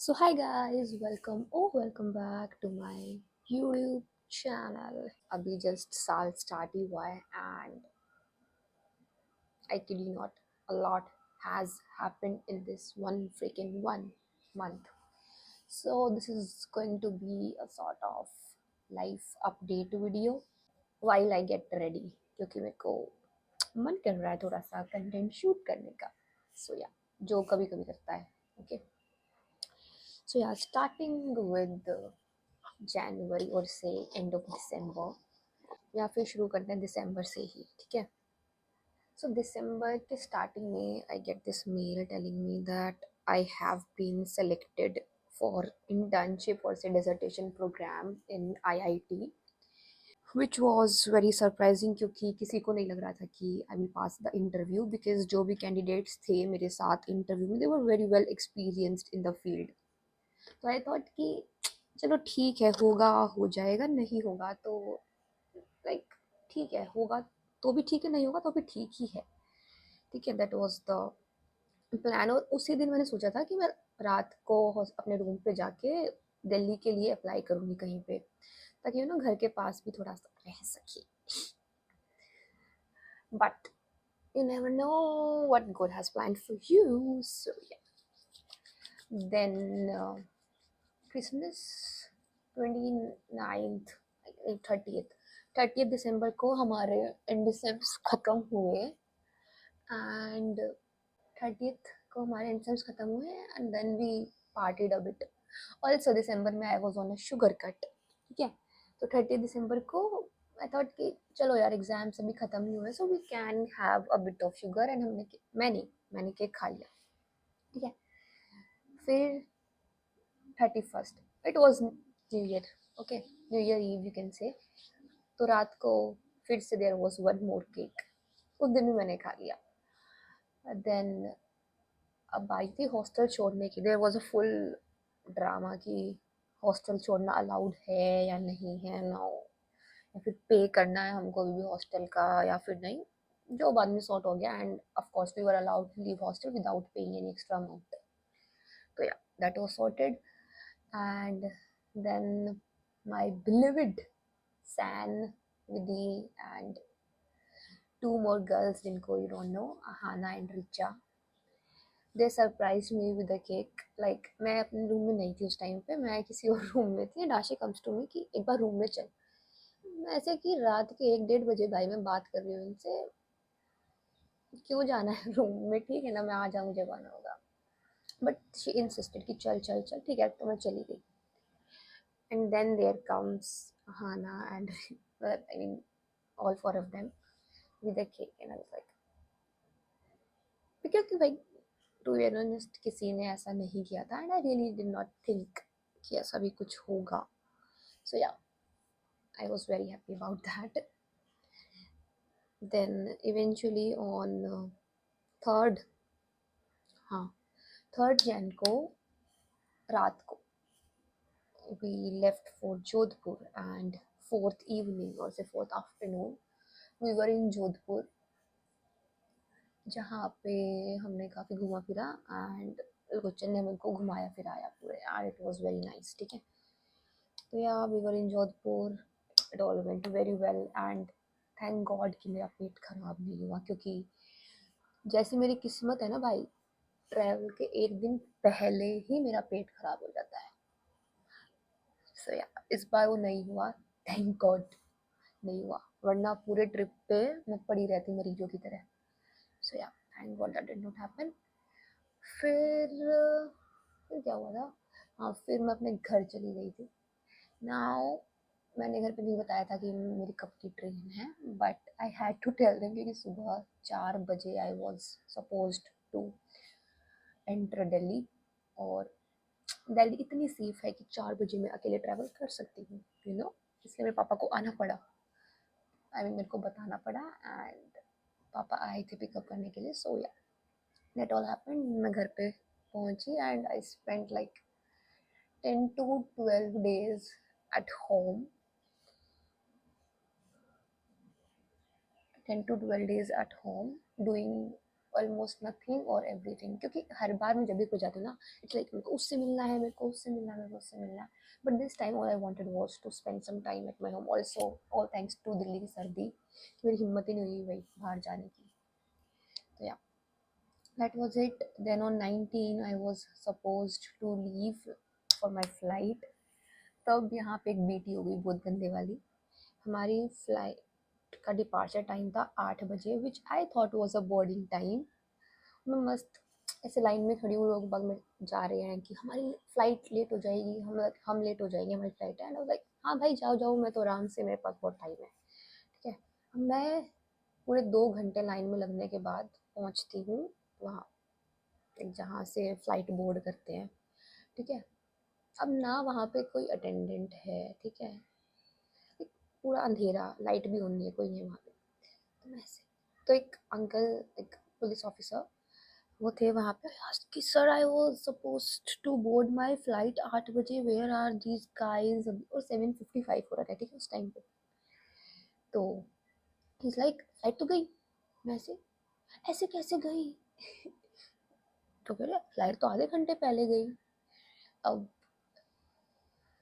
So hi guys, welcome back to my YouTube channel. अभी just साल start ही हुआ है and I kid you not, a lot has happened in this one freaking 1 month. So this is going to be a sort of life update video while I get ready क्योंकि मेरे को मन कर रहा है थोड़ा सा कंटेंट शूट करने का. So yeah, जो कभी कभी करता है. Okay. So yeah, starting with जनवरी और से एंड ऑफ दिसंबर या फिर शुरू करते हैं दिसंबर से ही. ठीक है. सो दिसंबर के स्टार्टिंग में I get this mail telling me that I have been selected for internship और से dissertation program in IIT which was very surprising क्योंकि किसी को नहीं लग रहा था कि I will pass the interview because जो भी कैंडिडेट्स थे मेरे साथ इंटरव्यू में they were very well experienced in the field. तो आई थॉट कि चलो ठीक है, होगा हो जाएगा, नहीं होगा तो लाइक ठीक है, होगा तो भी ठीक है, नहीं होगा तो भी ठीक ही है. ठीक है, दैट वाज द प्लान. और उसी दिन मैंने सोचा था कि मैं रात को अपने रूम पे जाके दिल्ली के लिए अप्लाई करूँगी कहीं पे, ताकि घर के पास भी थोड़ा सा रह सके. But you never know what God has planned for you. So yeah. Then Christmas 29th 30th दिसंबर को हमारे इंडिसेम्स ख़त्म हुए एंड 30th को हमारे एग्जाम्स खत्म हुए and then we partied a bit. Also दिसंबर में I was on a sugar cut. ठीक है. तो 30 दिसंबर को आई थॉट कि चलो यार एग्जाम्स अभी खत्म नहीं हुए so we can have a bit of sugar and मैंने केक खा लिया. ठीक है. फिर 31st it was New Year. Okay, New Year eve you can say. तो रात को फिर से there was one more cake. उस दिन भी मैंने खा लिया. देन अब आई थी हॉस्टल छोड़ने की. There was a full drama कि हॉस्टल छोड़ना अलाउड है या नहीं है ना, या फिर पे करना है हमको अभी भी हॉस्टल का या फिर नहीं. जो बाद में सॉर्ट हो गया and of course we were allowed to leave hostel without paying any extra amount. तो yeah that was sorted. And then my beloved सैन विदी एंड टू मोर गर्ल्स जिनको you don't know, Hana and Richa, they surprise me with a cake. Like मैं अपने room में नहीं थी उस टाइम पे, मैं किसी और रूम में थी. डाशी कम्स टू मी कि एक बार रूम में चल. मैं ऐसे कि रात के 1-1:30 बजे भाई मैं बात कर रही हूँ उनसे, क्यों जाना है रूम में, ठीक है ना मैं आ जाऊँ जब आना होगा. बट शी इंसिस्टेड कि चल चल चल. ठीक है, तो मैं चली गई. And then there comes Hana and I mean all four of them with a cake and I was like, क्योंकि भाई टू बी ऑनेस्ट किसी ने ऐसा नहीं किया था and I really did not think कि ऐसा भी कुछ होगा. So yeah, I was very happy about that. Then eventually on third, हाँ, 3rd जैन को रात को we left for Jodhpur and 4th evening और से 4th afternoon we were in Jodhpur, जहाँ पे हमने काफ़ी घूमा फिरा एंड लोचन ने हमको घुमाया फिराया पूरे and it was very nice. ठीक है. तो yeah we were in Jodhpur, it all went very well and thank God कि मेरा पेट खराब नहीं हुआ, क्योंकि जैसी मेरी किस्मत है ना भाई, ट्रैवल के एक दिन पहले ही मेरा पेट खराब हो जाता है. सो या, इस बार वो नहीं हुआ, थैंक गॉड नहीं हुआ, वरना पूरे ट्रिप पे मैं पड़ी रहती मरीजों की तरह. सो या, thank God that did not happen. फिर क्या हुआ था, हाँ, फिर मैं अपने घर चली गई थी. नाउ मैंने घर पे नहीं बताया था कि मेरी कब की ट्रेन है, but I had to tell them क्योंकि सुबह 4 बजे I was supposed to enter Delhi. और दिल्ली इतनी सेफ है कि 4 बजे मैं अकेले ट्रैवल कर सकती हूँ, यू नो. इसलिए मेरे पापा को आना पड़ा, आई मीन मेरे को बताना पड़ा एंड पापा आए थे पिकअप करने के लिए. सो या, दैट ऑल हैपेंड. मैं घर पे पहुंची and I spent like 10 to 12 days at home. 10 to 12 days at home doing almost nothing और एवरीथिंग, क्योंकि हर बार मैं जब भी कोई जाती हूँ ना, इट्स लाइक मेरे को उससे मिलना है, मेरे को उससे मिलना है, मेरे को उससे मिलना है। But this time all I wanted was to spend some time at my home, also all thanks to Delhi की सर्दी, मेरी हिम्मत ही नहीं हुई भाई बाहर जाने की। तो या that was it. Then on 19 I was supposed to leave for my flight. तब यहाँ पे एक बीटी हो गई बहुत गंदे वाली। हमारी फ्लाइट का डिपार्चर टाइम था 8 बजे, which I thought was a boarding time. मैं मस्त ऐसे लाइन में खड़ी हूँ, लोग बग में जा रहे हैं कि हमारी फ्लाइट लेट हो जाएगी, हम लेट हो जाएंगे, हमारी फ्लाइट है। एंड लाइक हाँ भाई जाओ जाओ, मैं तो आराम से, मेरे पास बहुत टाइम है, ठीक है। मैं पूरे 2 घंटे लाइन में लगने के बाद पहुँचती हूँ वहाँ, जहाँ से फ़्लाइट बोर्ड करते हैं, ठीक है। अब ना वहाँ पे कोई अटेंडेंट है, ठीक है, एक पूरा अंधेरा, लाइट भी ऑन नहीं है, कोई नहीं है वहाँ पे। तो मैं ऐसे, तो एक अंकल, एक पुलिस ऑफिसर वो थे वहाँ पे, asked कि sir I was supposed to board my flight 8 बजे, वेयर आर दीज गाइज। और 7:55 हो रहा था, ठीक है, उस टाइम पे। तो इज लाइक फ्लाइट तो गई। मैं ऐसे, ऐसे कैसे गई? तो कह रहे फ्लाइट तो आधे घंटे पहले गई। अब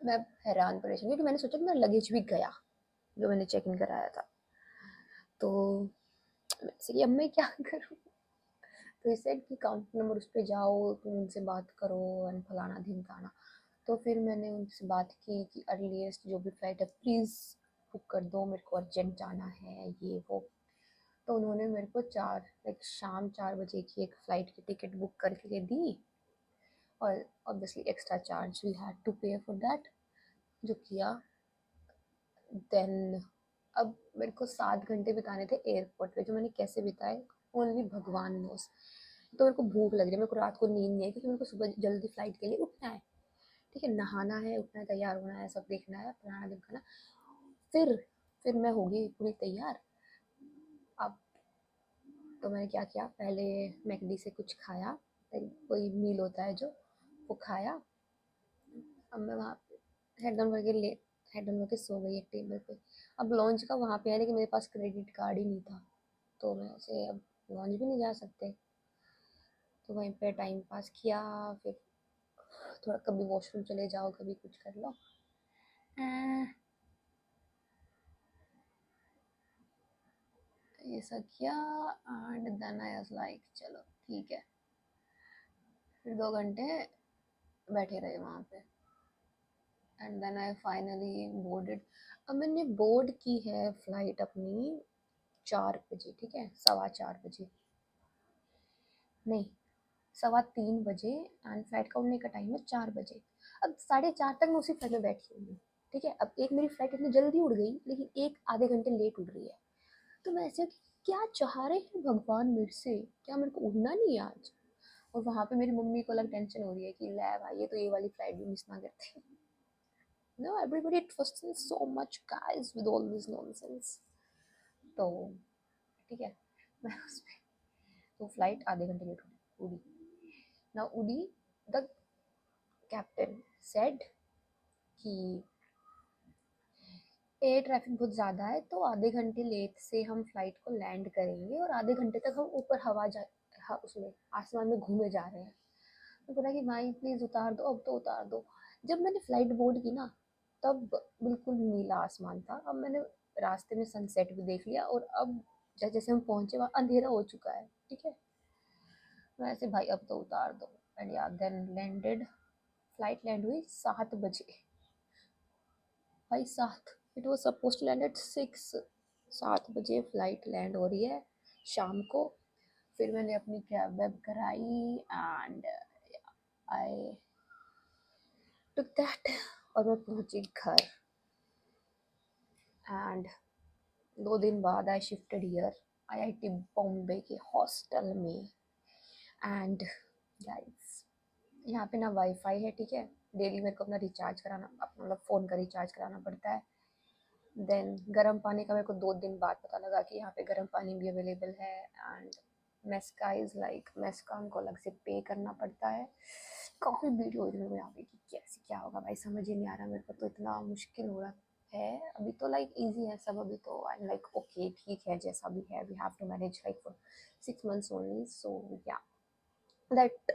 मैं हैरान परेशान, क्योंकि मैंने सोचा कि मेरा लगेज भी गया जो मैंने चेक इन कराया था। तो अब मैं क्या करूँ? तो इसे कि काउंटर नंबर उस पर जाओ, तुम उनसे बात करो, एंड फलाना ढिमकाना। तो फिर मैंने उनसे बात की कि अर्लीस्ट जो भी फ्लाइट है प्लीज़ बुक कर दो, मेरे को अर्जेंट जाना है, ये वो। तो उन्होंने मेरे को शाम 4 बजे की एक फ़्लाइट की टिकट बुक करके दी, और obviously extra charge we had to pay for that, जो किया। देन अब मेरे को 7 घंटे बिताने थे एयरपोर्ट पे, जो मैंने कैसे बिताए ओनली भगवान नोस। तो मेरे को भूख लग रही है, मेरे को रात को नींद नहीं है, क्योंकि मेरे को सुबह जल्दी फ्लाइट के लिए उठना है, ठीक है, नहाना है, उठना है, तैयार होना है, सब देखना है, फलाना ढिमकाना। फिर फिर मैं हो गई पूरी तैयार। अब तो मैंने क्या किया, पहले मैकडी से कुछ खाया, कोई मील होता है जो, वो खाया। अब मैं वहाँ हेड डाउन करके हेड डाउन करके सो गई एक टेबल पे। अब लॉन्च का वहाँ पे है, लेकिन मेरे पास क्रेडिट कार्ड ही नहीं था, तो मैं ऐसे अब लॉन्च भी नहीं जा सकते, तो वहीं पे टाइम पास किया। फिर थोड़ा कभी वॉशरूम चले जाओ, कभी कुछ कर लो। ये सब किया, and then I was like चलो ठीक है। फिर 2 घंटे बैठे रहे वहाँ पे, and then I finally boarded. अब मैंने बोर्ड की है फ्लाइट अपनी 4 बजे, ठीक है, 4:15 बजे, नहीं 3:15 बजे, एंड फ्लाइट का उड़ने का टाइम है 4 बजे। अब 4:30 तक मैं उसी फ्लाइट में बैठी हुई हूँ, ठीक है। अब एक मेरी फ्लाइट इतनी जल्दी उड़ गई, लेकिन एक आधे घंटे लेट उड़ रही है। तो मैं ऐसे, क्या चाह रहे हैं भगवान मेरे से, क्या मेरे को उड़ना नहीं है आज? और वहाँ पे मेरी मम्मी को अलग टेंशन हो रही है कि ले भाई ये तो ये वाली फ्लाइट भी मिस ना करते। No everybody trusting so much guys with all this nonsense. तो ठीक है, मैं उसमें, तो फ्लाइट आधे घंटे लेट उड़ी। ना उड़ी, द कैप्टन सेड कि एयर ट्रैफिक बहुत ज़्यादा है, तो आधे घंटे लेट से हम फ्लाइट को लैंड करेंगे, और आधे घंटे तक हम ऊपर उसमें आसमान में घूमे जा रहे हैं। मैं बोला कि भाई प्लीज़ उतार दो, अब तो उतार दो। जब मैंने फ्लाइट बोर्ड की ना, तब बिल्कुल नीला आसमान था। अब मैंने रास्ते में सनसेट भी देख लिया, और अब जैसे जैसे हम पहुंचे वहाँ अंधेरा हो चुका है, ठीक है। मैं ऐसे भाई अब तो उतार दो, एंड यार देन लैंडेड। फ्लाइट लैंड हुई 7 बजे, भाई 7, it was suppose to land at 6। 7 बजे फ्लाइट लैंड हो रही है शाम को। फिर मैंने अपनी कैब वैब कराई, एंड आई टुक दैट, और मैं पहुंची घर। एंड 2 दिन बाद I shifted here IIT Bombay के हॉस्टल में। एंड गाइस, यहाँ पे ना वाईफाई है, ठीक है, डेली मेरे को अपना रिचार्ज कराना, अपना मतलब फ़ोन का रिचार्ज कराना पड़ता है। देन गर्म पानी का मेरे को 2 दिन बाद पता लगा कि यहाँ पे गर्म पानी भी अवेलेबल है। एंड मेस का इज़ लाइक, मेस का हमको अलग से पे करना पड़ता है। काफ़ी भीड़ हो रही है यहाँ पे कि कैसे क्या होगा भाई, समझ ही नहीं आ रहा मेरे को, तो इतना मुश्किल हो रहा। है अभी तो लाइक इजी है सब अभी तो आई एम लाइक ओके ठीक है जैसा भी है we have to manage like for 6 months only so yeah that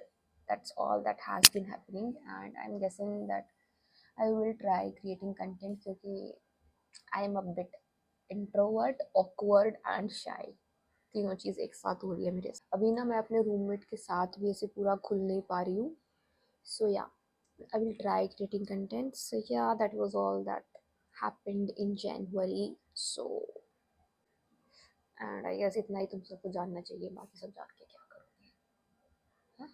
that's all that has been happening and I'm guessing that I will try creating content क्योंकि I am a bit introvert awkward and shy तीनों चीज़ एक साथ हो रही है मेरे साथ अभी ना मैं अपने रूममेट के साथ भी ऐसे पूरा खुल नहीं पा रही हूँ so yeah I will try creating content so yeah that was all that happened in January so and I guess इतना ही तुम सबको जानना चाहिए बाकी सब जान के क्या करोगे हाँ?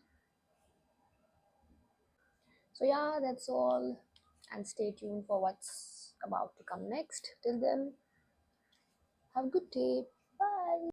So yeah that's all and stay tuned for what's about to come next till then have a good day